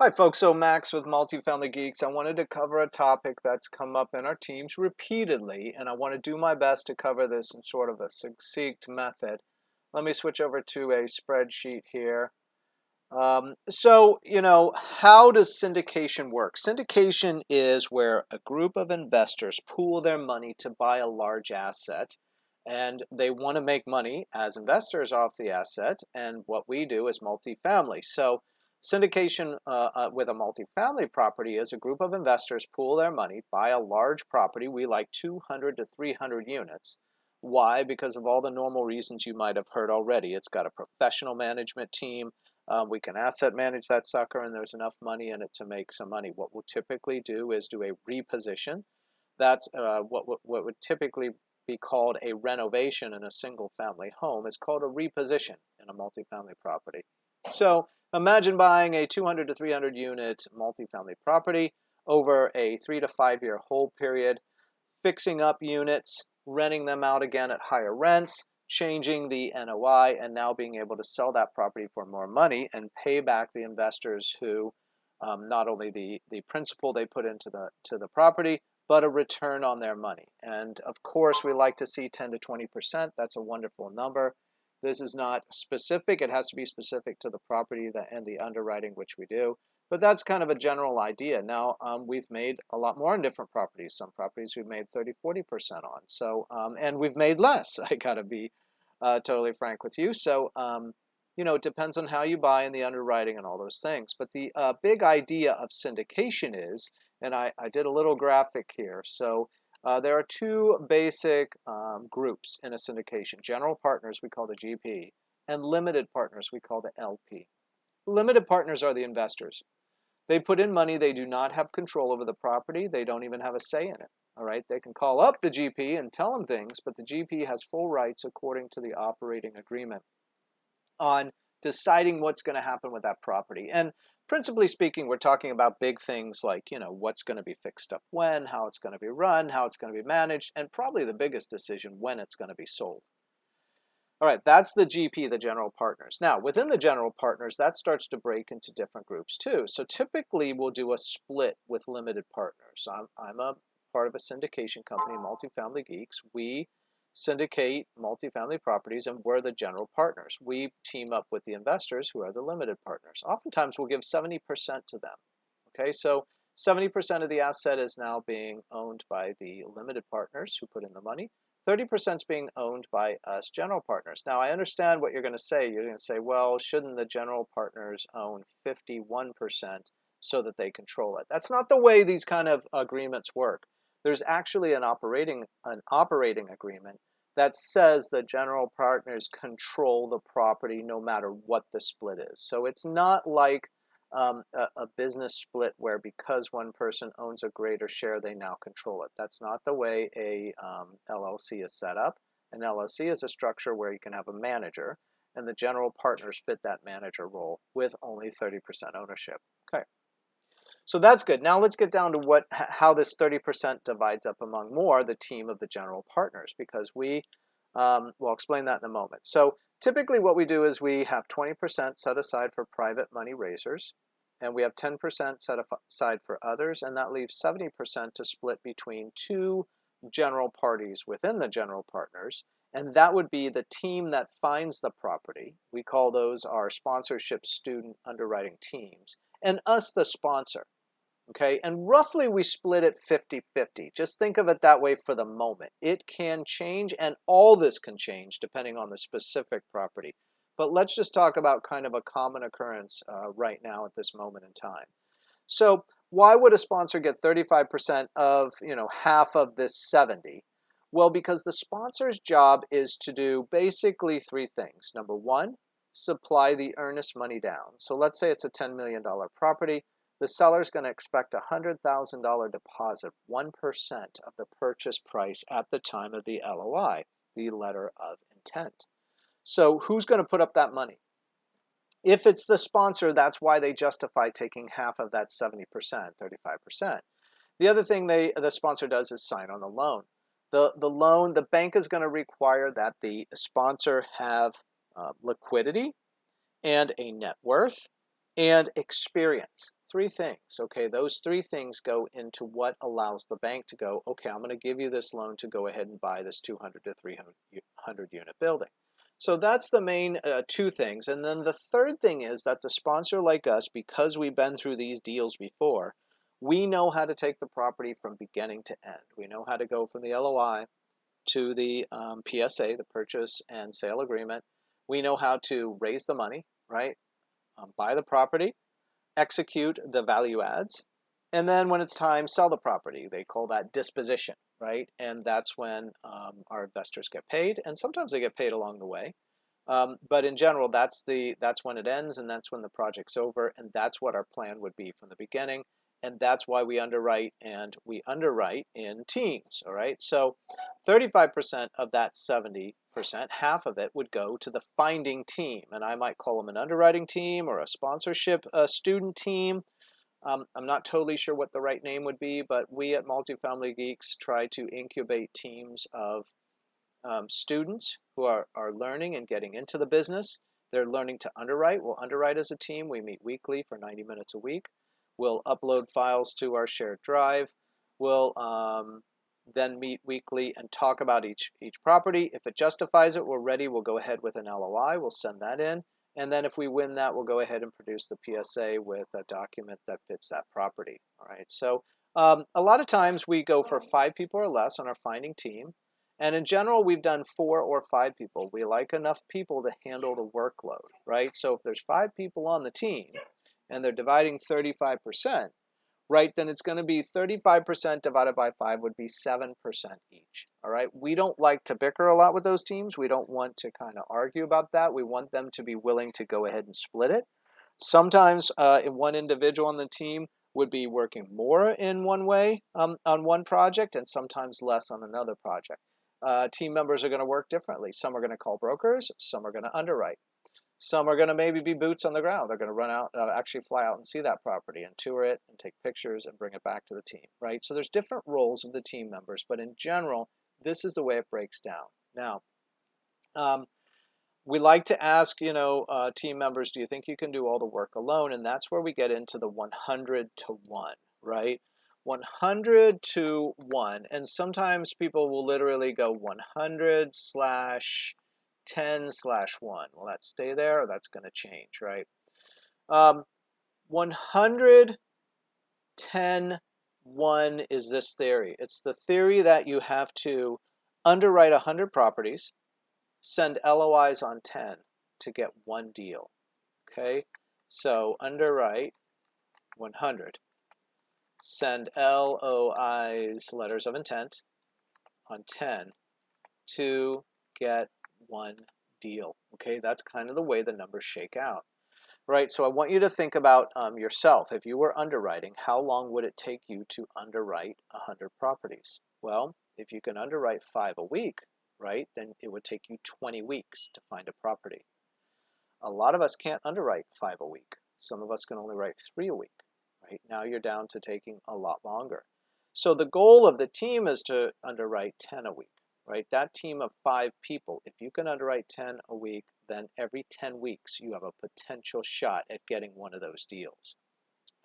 Hi folks, so Max with Multifamily Geeks. I wanted to cover a topic that's come up in our teams repeatedly, and I want to do my best to cover this in sort of a succinct method. Let me switch over to a spreadsheet here. How does syndication work? Syndication is where a group of investors pool their money to buy a large asset, and they want to make money as investors off the asset. And what we do is multifamily. So, syndication with a multifamily property is a group of investors pool their money, buy a large property. We like 200 to 300 units. Why? Because of all the normal reasons you might have heard already. It's got a professional management team. We can asset manage that sucker, and there's enough money in it to make some money. What we'll typically do is do a reposition. That's what would typically be called a renovation in a single family home is called a reposition in a multifamily property. So imagine buying a 200 to 300 unit multifamily property over a 3 to 5 year hold period, fixing up units, renting them out again at higher rents, changing the NOI, and now being able to sell that property for more money and pay back the investors who not only the principal they put into the property, but a return on their money. And of course, we like to see 10 to 20%. That's a wonderful number. This is not specific. It has to be specific to the property and the underwriting, which we do. But that's kind of a general idea. Now, we've made a lot more on different properties. Some properties we've made 30, 40% on. So, and we've made less. I got to be totally frank with you. So, it depends on how you buy and the underwriting and all those things. But the big idea of syndication is, and I did a little graphic here. So there are two basic groups in a syndication. General partners, we call the GP, and limited partners, we call the LP. Limited partners are the investors. They put in money. They do not have control over the property. They don't even have a say in it. All right. They can call up the GP and tell them things, but the GP has full rights according to the operating agreement on deciding what's going to happen with that property. And principally speaking, we're talking about big things like, what's going to be fixed up when, how it's going to be run, how it's going to be managed, and probably the biggest decision, when it's going to be sold. All right, that's the GP, the general partners. Now, within the general partners, that starts to break into different groups too. So typically, we'll do a split with limited partners. I'm a part of a syndication company, Multifamily Geeks. We syndicate multifamily properties, and we're the general partners. We team up with the investors, who are the limited partners. Oftentimes, we'll give 70% to them. Okay, so 70% of the asset is now being owned by the limited partners who put in the money. 30% is being owned by us general partners. Now, I understand what you're going to say. You're going to say, well, shouldn't the general partners own 51% so that they control it? That's not the way these kind of agreements work. There's actually an operating agreement that says the general partners control the property no matter what the split is. So it's not like a business split where because one person owns a greater share, they now control it. That's not the way a LLC is set up. An LLC is a structure where you can have a manager, and the general partners fit that manager role with only 30% ownership. Okay, so that's good. Now let's get down to how this 30% divides up among the team of the general partners, because we'll explain that in a moment. So typically what we do is we have 20% set aside for private money raisers, and we have 10% set aside for others, and that leaves 70% to split between two general parties within the general partners, and that would be the team that finds the property. We call those our sponsorship student underwriting teams, and us, the sponsor. Okay, and roughly we split it 50-50. Just think of it that way for the moment. It can change, and all this can change depending on the specific property. But let's just talk about kind of a common occurrence right now at this moment in time. So why would a sponsor get 35% of, half of this 70? Well, because the sponsor's job is to do basically three things. Number one, supply the earnest money down. So let's say it's a $10 million property. The seller is going to expect a $100,000 deposit, 1% of the purchase price at the time of the LOI, the letter of intent. So who's going to put up that money? If it's the sponsor, that's why they justify taking half of that 70%, 35%. The other thing the sponsor does is sign on the loan. The loan, the bank is going to require that the sponsor have liquidity and a net worth and experience. Three things. Okay, those three things go into what allows the bank to go, okay, I'm going to give you this loan to go ahead and buy this 200 to 300 unit building. So that's the main two things. And then the third thing is that the sponsor like us, because we've been through these deals before, we know how to take the property from beginning to end. We know how to go from the LOI to the PSA, the purchase and sale agreement. We know how to raise the money, right? Buy the property, execute the value adds, and then when it's time, sell the property. They call that disposition, right? And that's when our investors get paid, and sometimes they get paid along the way. But in general, that's when it ends, and that's when the project's over, and that's what our plan would be from the beginning. And that's why we underwrite, and we underwrite in teams, all right? So 35% of that 70%, half of it would go to the finding team, and I might call them an underwriting team or a sponsorship student team. I'm not totally sure what the right name would be, but we at Multifamily Geeks try to incubate teams of students who are learning and getting into the business. They're learning to underwrite. We'll underwrite as a team. We meet weekly for 90 minutes a week. We'll upload files to our shared drive. We'll then meet weekly and talk about each property. If it justifies it, we're ready. We'll go ahead with an LOI. We'll send that in. And then if we win that, we'll go ahead and produce the PSA with a document that fits that property. All right. So a lot of times we go for 5 people or less on our finding team. And in general, we've done 4 or 5 people. We like enough people to handle the workload, right? So if there's 5 people on the team and they're dividing 35%, right, then it's going to be 35% divided by 5 would be 7% each, all right? We don't like to bicker a lot with those teams. We don't want to kind of argue about that. We want them to be willing to go ahead and split it. Sometimes one individual on the team would be working more in one way on one project and sometimes less on another project. Team members are going to work differently. Some are going to call brokers. Some are going to underwrite. Some are going to maybe be boots on the ground. They're going to run out, actually fly out and see that property and tour it and take pictures and bring it back to the team, right? So there's different roles of the team members, but in general, this is the way it breaks down. Now, we like to ask, team members, do you think you can do all the work alone? And that's where we get into the 100 to 1, right? 100 to 1. And sometimes people will literally go 100 / 10 / 1. Will that stay there or that's going to change, right? 100, 10, 1 is this theory. It's the theory that you have to underwrite 100 properties, send LOIs on 10 to get one deal, okay? So underwrite 100, send LOIs, letters of intent, on 10 to get one deal. Okay, that's kind of the way the numbers shake out. Right, so I want you to think about yourself. If you were underwriting, how long would it take you to underwrite 100 properties? Well, if you can underwrite 5 a week, right, then it would take you 20 weeks to find a property. A lot of us can't underwrite 5 a week. Some of us can only write 3 a week. Right, now you're down to taking a lot longer. So the goal of the team is to underwrite 10 a week. Right, that team of 5 people, if you can underwrite 10 a week, then every 10 weeks you have a potential shot at getting one of those deals.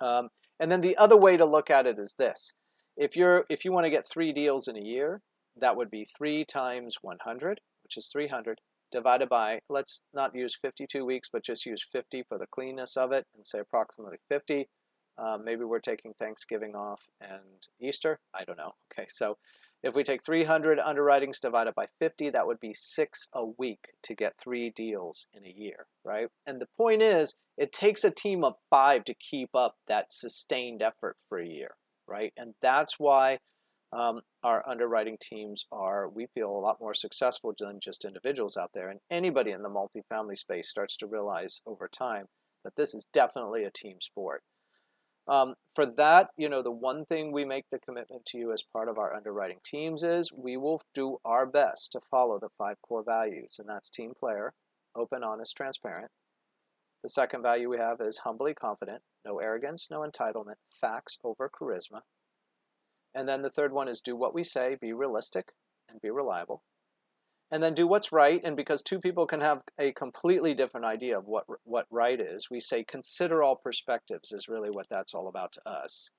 And then the other way to look at it is this. If you want to get 3 deals in a year, that would be 3 times 100, which is 300, divided by, let's not use 52 weeks, but just use 50 for the cleanness of it and say approximately 50. Maybe we're taking Thanksgiving off and Easter. I don't know. Okay, so if we take 300 underwritings divided by 50, that would be 6 a week to get 3 deals in a year, right? And the point is, it takes a team of 5 to keep up that sustained effort for a year, right? And that's why our underwriting teams are, we feel, a lot more successful than just individuals out there. And anybody in the multifamily space starts to realize over time that this is definitely a team sport. For that, the one thing we make the commitment to you as part of our underwriting teams is we will do our best to follow the 5 core values, and that's team player, open, honest, transparent. The second value we have is humbly confident, no arrogance, no entitlement, facts over charisma. And then the third one is do what we say, be realistic, and be reliable. and then do what's right. And because two people can have a completely different idea of what right is, we say consider all perspectives is really what that's all about to us.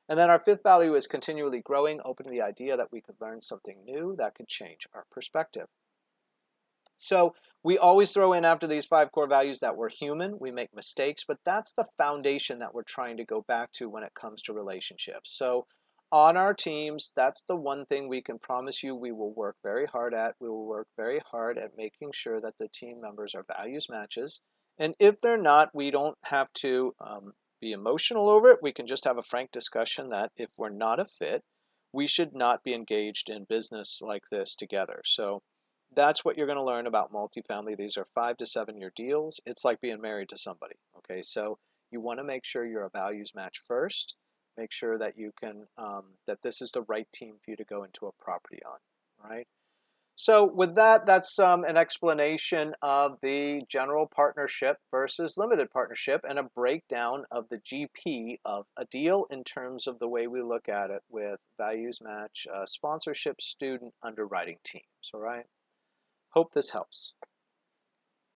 And then our fifth value is continually growing, open to the idea that we could learn something new that could change our perspective. So we always throw in after these 5 core values that we're human, we make mistakes, but that's the foundation that we're trying to go back to when it comes to relationships. So on our teams, that's the one thing we can promise you we will work very hard at. We will work very hard at making sure that the team members are values matches. And if they're not, we don't have to be emotional over it. We can just have a frank discussion that if we're not a fit, we should not be engaged in business like this together. So that's what you're going to learn about multifamily. These are 5 to 7 year deals. It's like being married to somebody. Okay, so you want to make sure you're a values match first. Make sure that you can that this is the right team for you to go into a property on. Right. So with that, that's an explanation of the general partnership versus limited partnership and a breakdown of the GP of a deal in terms of the way we look at it with values match, sponsorship, student, underwriting teams. All right. Hope this helps.